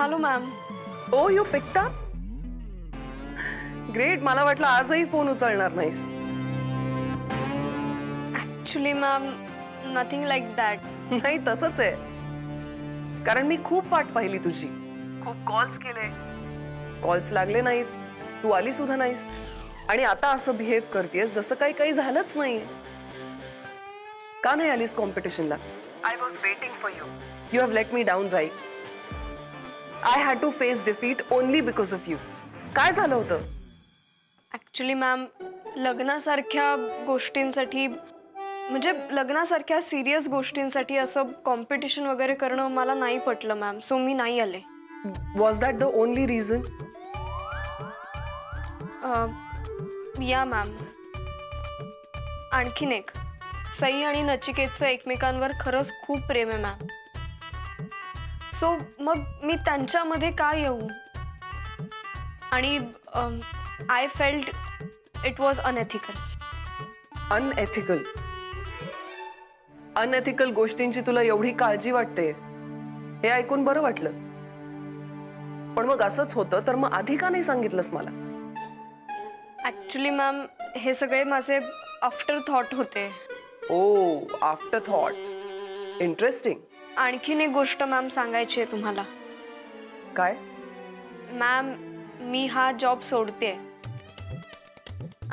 Hello ma'am. Oh you picked up. Great. मला वाटलं आजही फोन उचलणार नाहीस. Actually ma'am nothing like that. नाही तसंच आहे. कारण मी खूप वाट पाहिली तुझी. खूप कॉल्स केले, कॉल्स लागले नाहीत, तू आली सुद्धा नाहीस. आणि आता असं बिहेव करतेस जसं काही झालंच नाही. का नाही आलीस कॉम्पिटिशनला? I was waiting for you. You have let me down Jaai. I had to face defeat only because of you. काय झालं होतं? ॲक्च्युली मॅम लग्नासारख्या गोष्टींसाठी, म्हणजे लग्नासारख्या सिरियस गोष्टींसाठी असं कॉम्पिटिशन वगैरे करणं मला नाही पटलं मॅम. सो मी नाही आले. Was that the only reason? या मॅम. आणखीन एक, सई आणि नचिकेतचं एकमेकांवर खरंच खूप प्रेम आहे मॅम. सो मग मी त्यांच्यामध्ये का येऊ? आणि I felt it was unethical. Unethical? Unethical गोष्टींची तुला एवढी काळजी वाटते हे ऐकून बरं वाटलं. पण मग असंच होतं तर मग आधी का नाही सांगितलंस मला? ॲक्च्युली मॅम हे सगळे माझे आफ्टर थॉट होते. ओ, आफ्टर थॉट. इंटरेस्टिंग. आणखीन एक गोष्ट मॅम सांगायची आहे तुम्हाला. काय? मॅम मी हा जॉब सोडते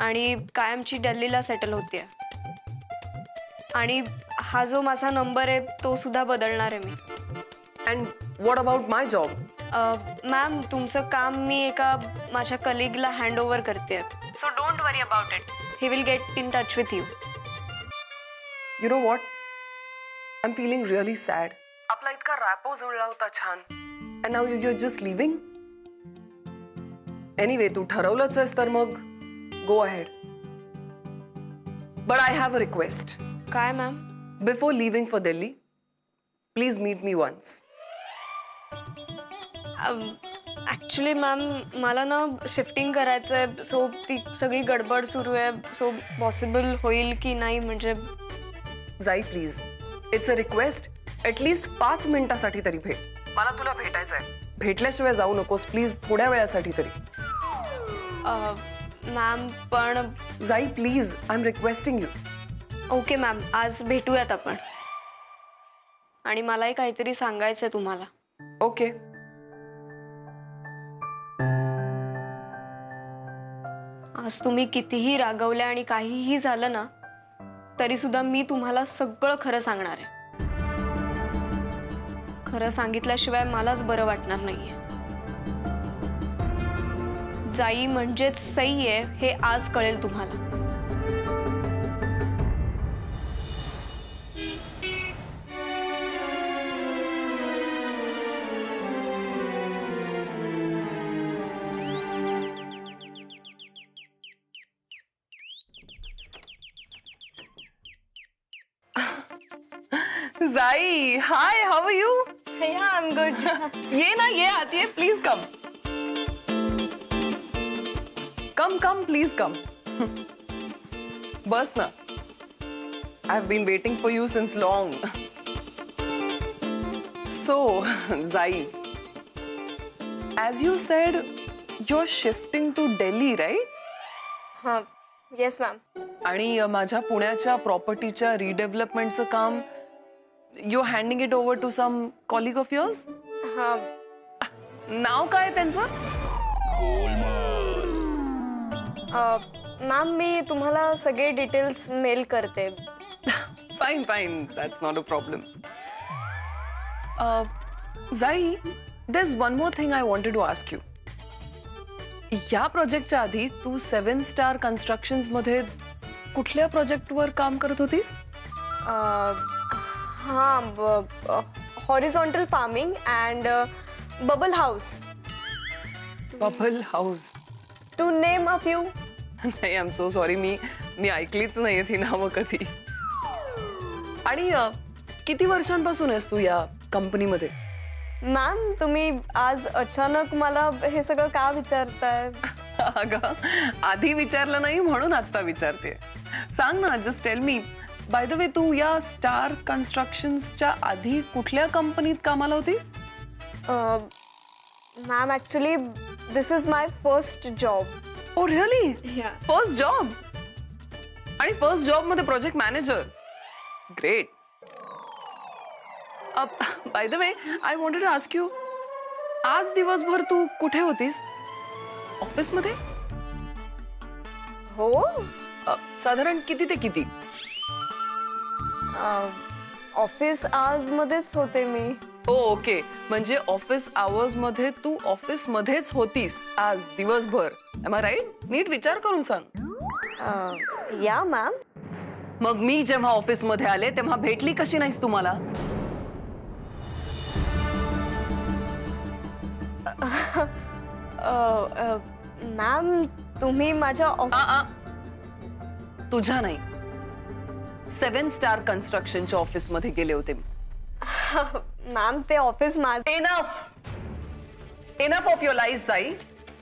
आणि कायमची दिल्लीला सेटल होते. आणि हा जो माझा नंबर आहे तो सुद्धा बदलणार आहे मी. And what about my job? Ma'am तुमचं काम मी एका माझ्या कलिगला हँडओव्हर करते. So don't worry about it. He will get in touch with you. You know what, I am feeling really sad. आपला इतका रॅपो जुळला होता छान. And now you just leaving. Anyway तू ठरवलंच आहेस तर मग go ahead. But I have a request. काय ma'am? Before leaving for Delhi please meet me once. Actually ma'am मला ना शिफ्टिंग करायचं आहे. सो ती सगळी गडबड सुरू आहे. सो पॉसिबल होईल की नाही म्हणजे? जाई please, it's a request. At least 5 मिनिटासाठी तरी भेट. मला तुला भेटायचं आहे. भेटल्याशिवाय जाऊ नकोस प्लीज. थोड्या वेळासाठी तरी. मॅम पण जाई please, I am requesting you. Okay ma'am, आज भेटूयात आपण. आणि मलाही काहीतरी सांगायचं आहे तुम्हाला. ओके. आज तुम्ही कितीही रागवल्या आणि काहीही झालं ना तरी सुद्धा मी तुम्हाला सगळं खरं सांगणार आहे. खरं सांगितल्याशिवाय मलाच बरं वाटणार नाहीये. जाई म्हणजेच सई आहे हे आज कळेल तुम्हाला. Jaai, hi, how are you? Yeah, I'm good. ये ना, ये आती है, please come. Come please come. बस ना. I have been waiting for you since long. So, Zai, as you said, you're shifting to Delhi, right? हाँ, yes ma'am. आणि माझ्या पुण्याच्या प्रॉपर्टीच्या रिडेव्हलपमेंटचं काम you're handing it over to some colleague of yours? हाँ. नाव काय त्यांचं? मॅम मी तुम्हाला सगळे डिटेल्स मेल करते. Fine, that's not a problem. Zai, there's one more thing I wanted to ask you. या प्रोजेक्टच्या आधी तू 7 स्टार कन्स्ट्रक्शन्स मध्ये कुठल्या प्रोजेक्टवर काम करत होतीस? हाँ, horizontal farming and bubble house. Bubble house? To name a few. नाही, आय एम सो सॉरी. मी ऐकलीच नाहीये ती नावं कधी. आणि किती वर्षांपासून आहेस तू या कंपनीमध्ये? मॅम तुम्ही आज अचानक मला हे सगळं का विचारताय? अगं आधी विचारलं नाही म्हणून आता विचारते. सांग ना, just tell me. By the way, तू या स्टार कन्स्ट्रक्शन्सच्या आधी कुठल्या कंपनीत कामाला होतीस? Ma'am actually this is my first job. Oh really? Yeah. First job? आणि फर्स्ट जॉब मध्ये project manager. Great. By the way, I wanted to ask you, आज दिवसभर तू कुठे होतीस? ऑफिस मध्ये? हो. साधारण किती ते किती? ऑफिस आवर्स मध्येच होते मी. ओके, म्हणजे ऑफिस आवर्स मध्ये तू ऑफिस मध्येच होतीस आज दिवसभर. M I right? नीट विचार करून सांग. या मॅम. मग मी जेव्हा ऑफिस मध्ये आले तेव्हा भेटली कशी नाहीस तुम्हाला? मॅम तुम्ही माझ्या तुझ्या नाही, 7 स्टार कन्स्ट्रक्शनच्या ऑफिस मध्ये गेले होते मी. मॅम ते ऑफिस माझे. Enough of your life Jaai.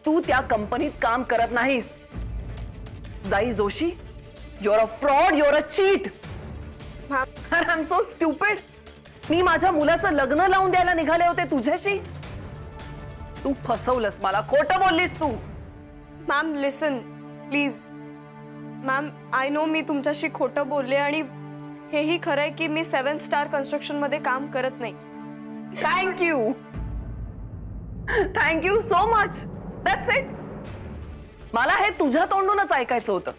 तू त्या कंपनीत काम करत नाहीस. Jaai Joshi, you're a fraud, you're a cheat. I am so stupid. मी माझ्या मुलाचं लग्न लावून द्यायला निघाले होते तुझ्याशी. तू फसवलंस मला, खोटं बोललीस तू. Ma'am listen please. Ma'am I know मी तुमच्याशी खोटं बोलले आणि हेही खरं आहे की मी 7 स्टार कन्स्ट्रक्शन मध्ये काम करत नाही. Thank you so much. That's it. मला हे तुझ्या तोंडूनच ऐकायचं होतं,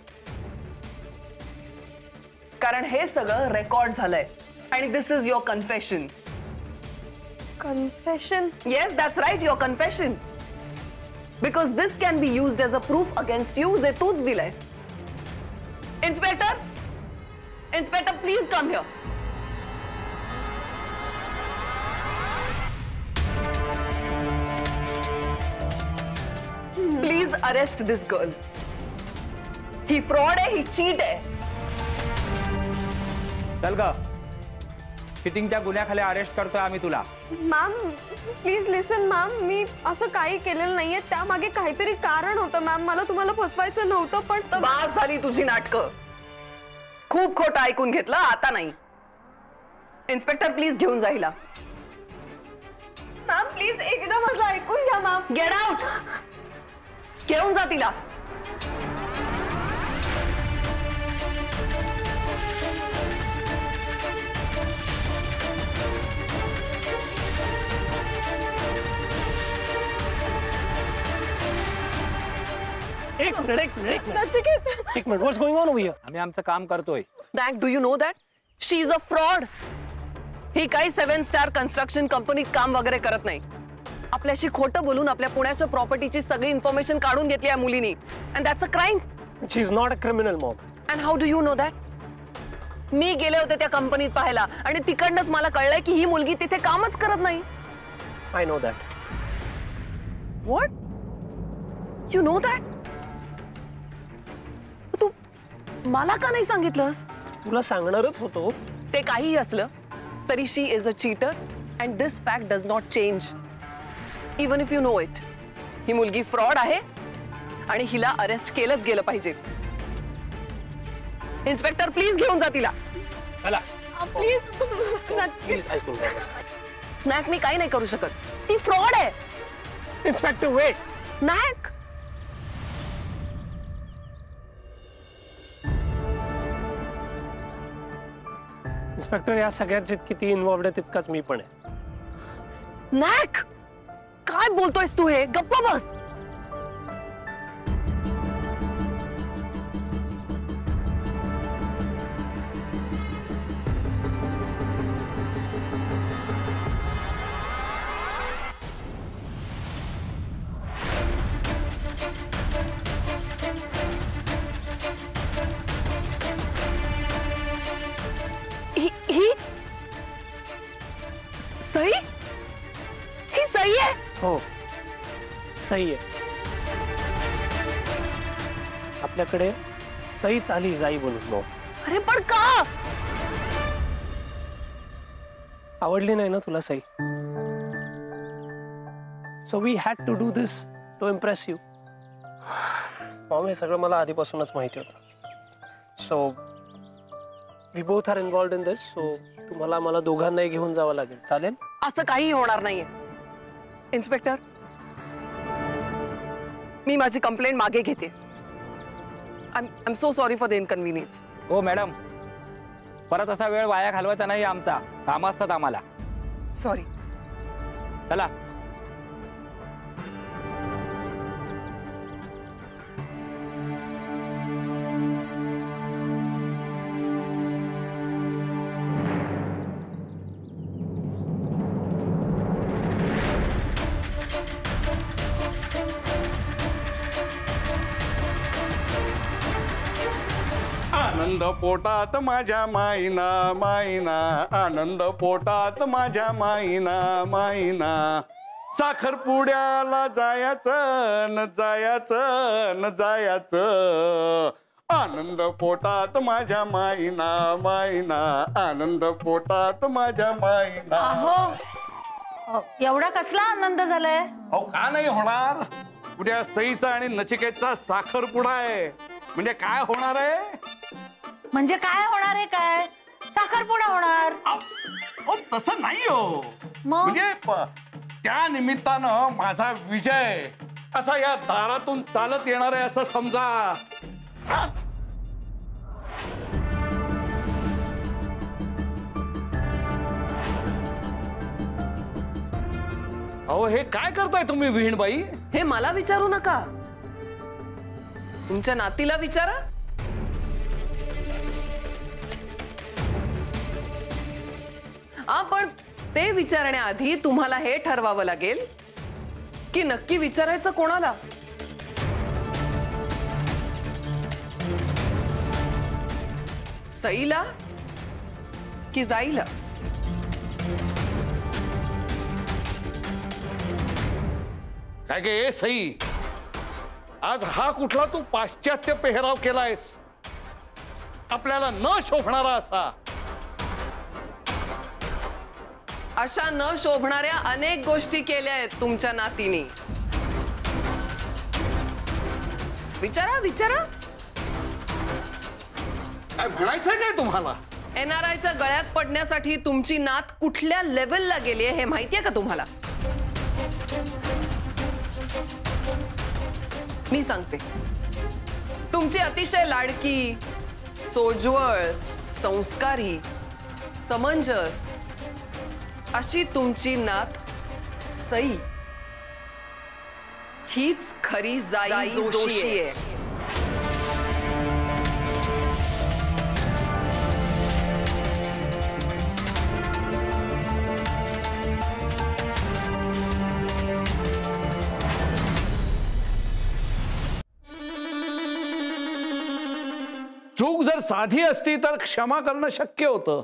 कारण हे सगळं रेकॉर्ड झालंय आणि this is your confession. Confession? Yes, that's right, your confession. Because this can be used as a proof against you, जे तूच दिलंय. Inspector, please come here. Please arrest this girl. ही फ्रॉड आहे, ही चीट आहे. चल ग, चिटिंगच्या गुन्ह्याखाली अरेस्ट करतोय आम्ही तुला. Ma'am please listen. मॅम मी असं काही केलेलं नाहीये. त्यामागे काहीतरी कारण होतं मॅम. मला तुम्हाला फसवायचं नव्हतं. पण बास झाली तुझी नाटकं. खूप खोटं ऐकून घेतलं, आता नाही. इन्स्पेक्टर प्लीज घेऊन जा हिला. मॅम प्लीज एकदा माझं ऐकून घ्या मॅम. Get out. घेऊन जा तिला. एक minute what's going on over here? आम्ही आमचं काम करतोय. That, do you know that? She is a fraud. ही काही 7 स्टार कन्स्ट्रक्शन कंपनीत काम वगैरे करत नाही. आपल्याशी खोटं बोलून आपल्या पुण्याच्या प्रॉपर्टीची सगळी इन्फॉर्मेशन काढून घेतली आहे मुलीनी. And that's a crime. She is not a criminal, mom. And how do you know that? मी गेले होते त्या कंपनीत पाहायला आणि तिकडनंच मला कळलंय की ही मुलगी तिथे कामच करत नाही. I know that. What? You know that? तू मला का नाही सांगितलंस? तुला सांगणारच होतो. ते काहीही असलं तरी she is a cheater and this fact does not change even if you know it. ही मुलगी फ्रॉड आहे आणि हिला अरेस्ट केलंच गेलं पाहिजे. इन्स्पेक्टर प्लीज घेऊन जा तिला. चला प्लीज. प्लीज ऐकून घ्या. नायक मी काही नाही करू शकत. ती फ्रॉड आहे. Inspector weight. नायक इन्स्पेक्टर या सगळ्यात जितकी ती इन्व्हॉल्व्ड आहे तितकाच मी पण आहे. नायक काय बोलतोयस तू? हे गप्प बस. ही सही? ही सही आहे? हो सही आहे. आपल्याकडे सहीच आली जाई बोलून. मग अरे पण का? आवडली नाही ना तुला सही? So we had to do this to impress you. Mom हे सगळं मला आधीपासूनच माहिती होतं. So we both are involved in this. So तुम्हाला मला दोघांनाही घेऊन जावं लागेल. चालेल? असं काही होणार नाहीये. इन्स्पेक्टर मी माझी कंप्लेंट मागे घेते. I am so sorry for the inconvenience. हो मॅडम, परत असा वेळ वाया घालवायचा नाही आमचा. काम असतात आम्हाला. सॉरी. चला. आनंद पोटात माझ्या माईना माईना, आनंद पोटात माझ्या माईना माईना. साखरपुड्याला जायचं न जायचं न जायचं. आनंद पोटात माझ्या माईना माईना, आनंद पोटात माझ्या माईना. अहो, एवढा कसला आनंद झालाय? अहो का नाही होणार? उद्या सईचा आणि नचिकेतचा साखरपुडा आहे. म्हणजे काय होणार आहे? म्हणजे काय होणार आहे? काय साखरपुडा होणार? अहो तसं नाही हो. मग? म्हणजे त्या निमित्तानं माझा विजय असा या दारातून चालत येणार आहे असं समजा. अहो हे काय करताय तुम्ही विहीणबाई? हे मला विचारू नका, तुमच्या नातीला विचारा. पण ते विचारण्याआधी तुम्हाला हे ठरवावं लागेल की नक्की विचारायचं कोणाला. सईला की जाईला? काय गे सई, आज हा कुठला तू पाश्चात्य पेहराव केलायस? आपल्याला न शोभणारा असा. अशा न शोभणाऱ्या अनेक गोष्टी केल्या आहेत तुमच्या नातीने. विचारा विचारा. काय म्हणायचंय काय तुम्हाला? NRIच्या गळ्यात पडण्यासाठी तुमची नात कुठल्या लेवलला गेली हे माहितीये का तुम्हाला? मी सांगते. तुमची अतिशय लाडकी, सोज्वळ, संस्कारी, समंजस अशी तुमची नात सई हीच खरी जाई जोशी आहे. चूक जर साधी असती तर क्षमा करणं शक्य होतं.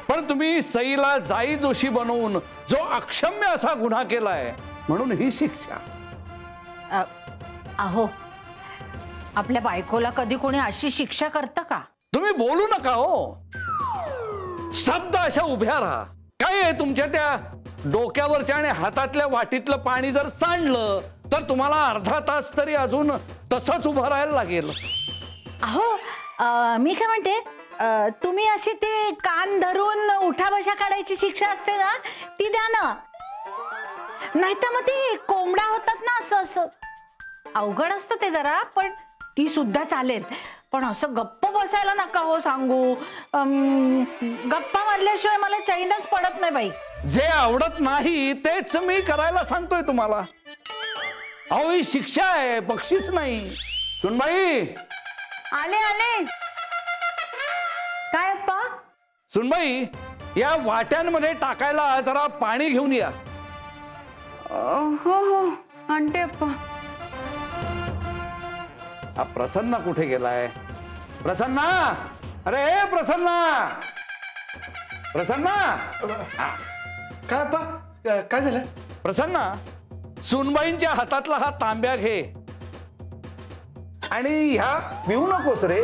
पण तुम्ही सईला जाई जोशी बनवून जो अक्षम्य असा गुन्हा केलाय म्हणून ही शिक्षा. अहो, आपल्या बायकोला कधी कोणी अशी शिक्षा करतं का? तुम्ही बोलू नका हो. स्तब्ध अशा उभ्या राहा. काय आहे तुमच्या त्या डोक्यावरच्या आणि हातातल्या वाटीतलं पाणी जर सांडलं तर तुम्हाला अर्धा तास तरी अजून तसंच उभं राहायला लागेल. अहो, मी काय म्हणते, तुम्ही अशी ते कान धरून उठाबशा काढायची शिक्षा असते ना, ती द्या ना. नाही तर मग ते कोंबडा होतात ना, असं असं अवघड असतं ते जरा, पण ती सुद्धा चालेल. पण असं गप्प बसायला नका हो सांगू. गप्पा मारल्याशिवाय मला चैनच पडत नाही बाई. जे आवडत नाही तेच मी करायला सांगतोय तुम्हाला. अहो ही शिक्षा आहे, बक्षीस नाही. सुनबाई, आले आले. काय अप्पा? सुनबाई, या वाट्यांमध्ये टाकायला जरा पाणी घेऊन या. हो हो आणते अप्पा. प्रसन्ना कुठे गेलाय? प्रसन्ना, अरे प्रसन्ना, प्रसन्ना. काय बा, काय झालं? प्रसन्ना, सुनबाईंच्या हातातला हा तांब्या घे आणि ह्या पिऊ नकोस रे.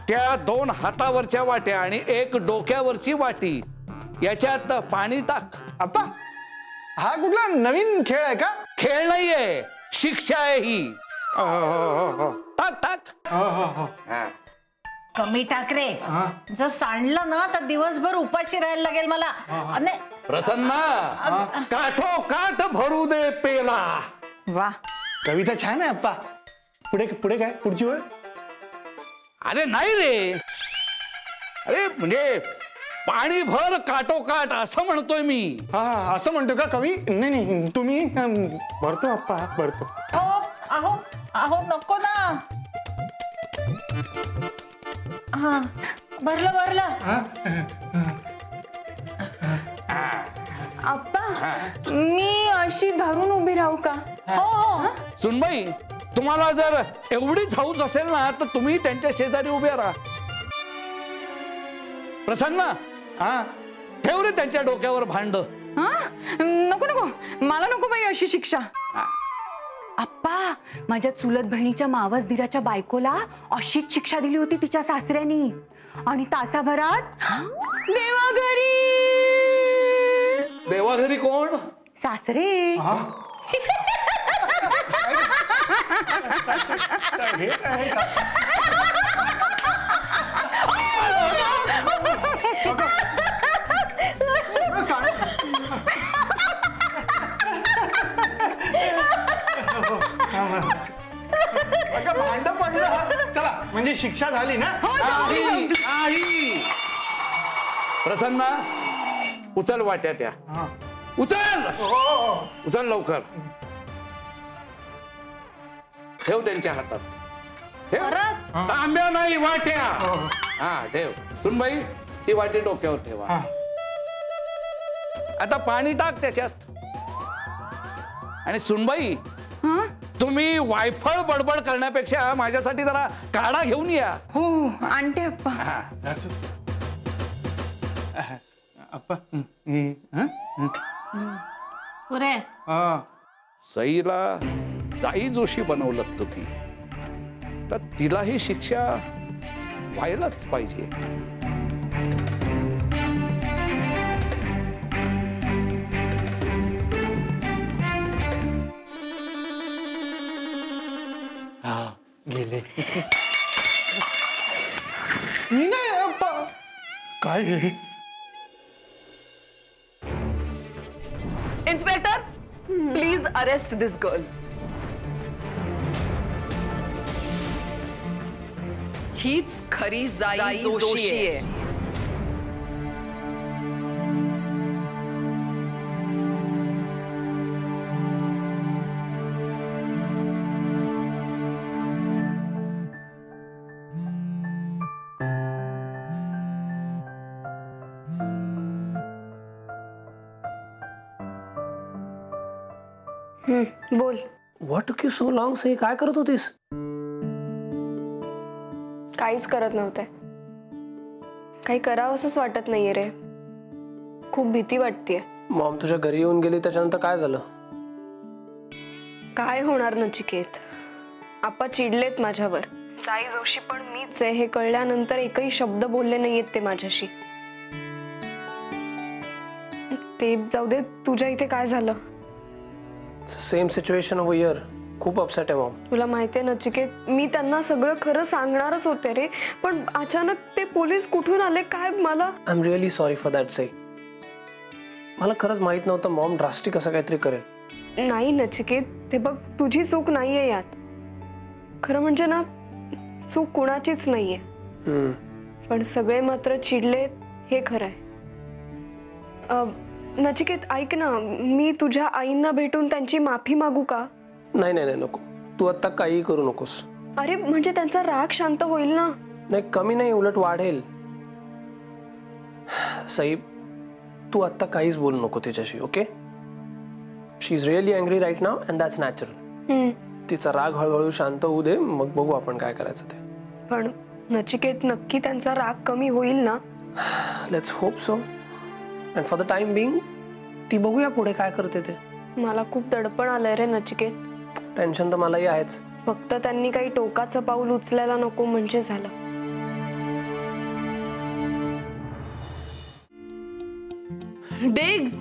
त्या 2 हातावरच्या वाट्या आणि 1 डोक्यावरची वाटी याच्यात पाणी टाक. अप्पा, हा कुठला नवीन खेळ आहे का? खेळ नाहीये, शिक्षा आहे ही. टाक टाक. कमी टाक रे. जर सांडलं ना तर दिवसभर उपाशी राहायला लागेल मला. प्रसन्ना, काठो काठ भरू दे पेला. वा, कविता छान आहे अप्पा. पुढे पुढे काय पुढची वेळ? अरे नाही रे, अरे म्हणजे पाणी भर काटोकाट असं म्हणतोय मी. हा असं म्हणतो का कवी? नाही नाही, तुम्ही भरतो अप्पा, भरतो. अहो अहो अहो नको ना. हा, भरलं भरलं. आप्पा, मी अशी धरून उभी राहू का? हो हो. सुनबाई, तुम्हाला जर एवढीच हौस असेल ना तर तुम्ही त्यांच्या शेजारी उभे राहा. प्रसन्न, हा ठेव रे त्यांच्या डोक्यावर भांड. हा? नको नको, मला नको बाई अशी शिक्षा. आप्पा, माझ्या चुलत बहिणीच्या मावस दिराच्या बायकोला अशीच शिक्षा दिली होती तिच्या सासऱ्यानी, आणि तासाभरात देवाघरी. देवाघरी कोण? सासरे. भांड पडलं. चला, म्हणजे शिक्षा झाली ना? नाही, नाही. प्रसन्ना, उचल वाट्या त्या. उचल उचल लवकर. ठेव त्यांच्या हातात. ठेव. तांब्या नाही, वाट्या. हा ठेव. सुनबाई, ती वाटी डोक्यावर ठेवा. आता पाणी टाक त्याच्यात. आणि सुनबाई, तुम्ही वायफळ बडबड करण्यापेक्षा माझ्यासाठी जरा काढा घेऊन या. हो, आणते आप्पा. अप्पा, पुरे. सईला जाई जोशी बनवलं तुम्ही, तर तिला ही शिक्षा व्हायलाच पाहिजे. गेले. मी नाही अप्पा. काय हे? Inspector, please arrest this girl. हीच खरी जाई जोशी आहे. बोल. What took you so long Sai? काय करत होतीस? काहीच करत नव्हते. काही करावंसंच वाटत नाहीये रे. खूप भीती वाटतेय. मॉम तुझ्या घरी येऊन गेली, त्याच्यानंतर काय झालं? काय होणार नचिकेत, आप्पा चिडलेत माझ्यावर. जाई जोशी पण मीच आहे हे कळल्यानंतर एकही शब्द बोलले नाहीयेत ते माझ्याशी. ते जाऊ दे, तुझ्या इथे काय झालं? Same situation over here. खूप अपसेट आहे मॉम. तुला माहितीये नचिकेत, मी त्यांना सगळं खरं सांगणारच होते रे, पण अचानक ते पोलीस कुठून आले काय मला. I am really sorry for that Sai. मला खरंच माहित नव्हतं मॉम ड्रास्टिक असं काहीतरी करेल. नाही नचिकेत, ते बघ तुझी चूक नाहीये यात. खरं म्हणजे ना, चूक कुणाचीच नाहीये. पण सगळे मात्र चिडलेत हे खरंय. नचिकेत ऐक ना, मी तुझ्या आईंना भेटून त्यांची माफी मागू का? नाही नाही नाही, नको. तू आता काही करू नकोस. अरे म्हणजे त्यांचा राग शांत होईल ना. नाही, कमी नाही, उलट वाढेल. सई, तू आता काहीच बोलू नको तिच्याशी. Okay? She is really angry right now and that's natural. तिचा राग हळूहळू शांत होऊ दे, मग बघू आपण काय करायचं ते. पण नचिकेत, नक्की त्यांचा राग कमी होईल ना? Let's hope so. And for the time being ती बघूया पुढे काय करते ते. मला खूप दडपण आलंय रे नचिकेत. टेन्शन तर मलाही आहेच. फक्त त्यांनी काही टोकाचं पाऊल उचलायला नको म्हणजे झालं. डिग्स.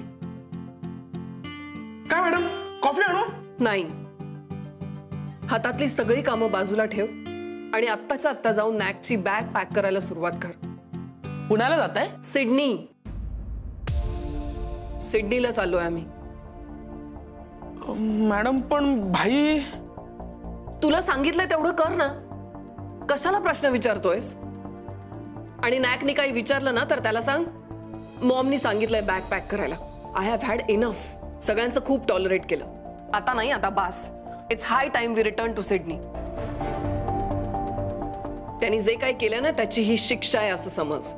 काय मॅडम, कॉफी आणू? नाही, हातातली सगळी कामं बाजूला ठेव आणि आत्ताच्या आत्ता जाऊन नॅकची बॅग पॅक करायला सुरुवात कर. पुण्याला जात आहे? सिडनीला चाललोय आम्ही. मॅडम पण भाई, तुला सांगितलंय तेवढं कर ना, कशाला प्रश्न विचारतोयस? आणि नायकनी काही विचारलं ना तर त्याला सांग मॉमनी सांगितलंय बॅग पॅक करायला. I have had enough. सगळ्यांचं खूप टॉलरेट केलं, आता नाही, आता बास. It's high time we return to Sydney. त्यांनी जे काही केलं ना त्याची ही शिक्षा आहे असं समज.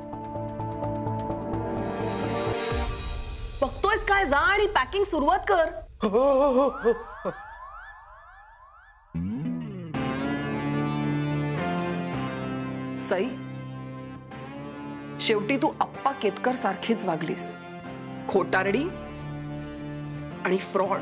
बघतोयस काय, जा आणि पॅकिंग सुरुवात कर. सई, शेवटी तू अप्पा केतकर सारखीच वागलीस. खोटारडी आणि फ्रॉड.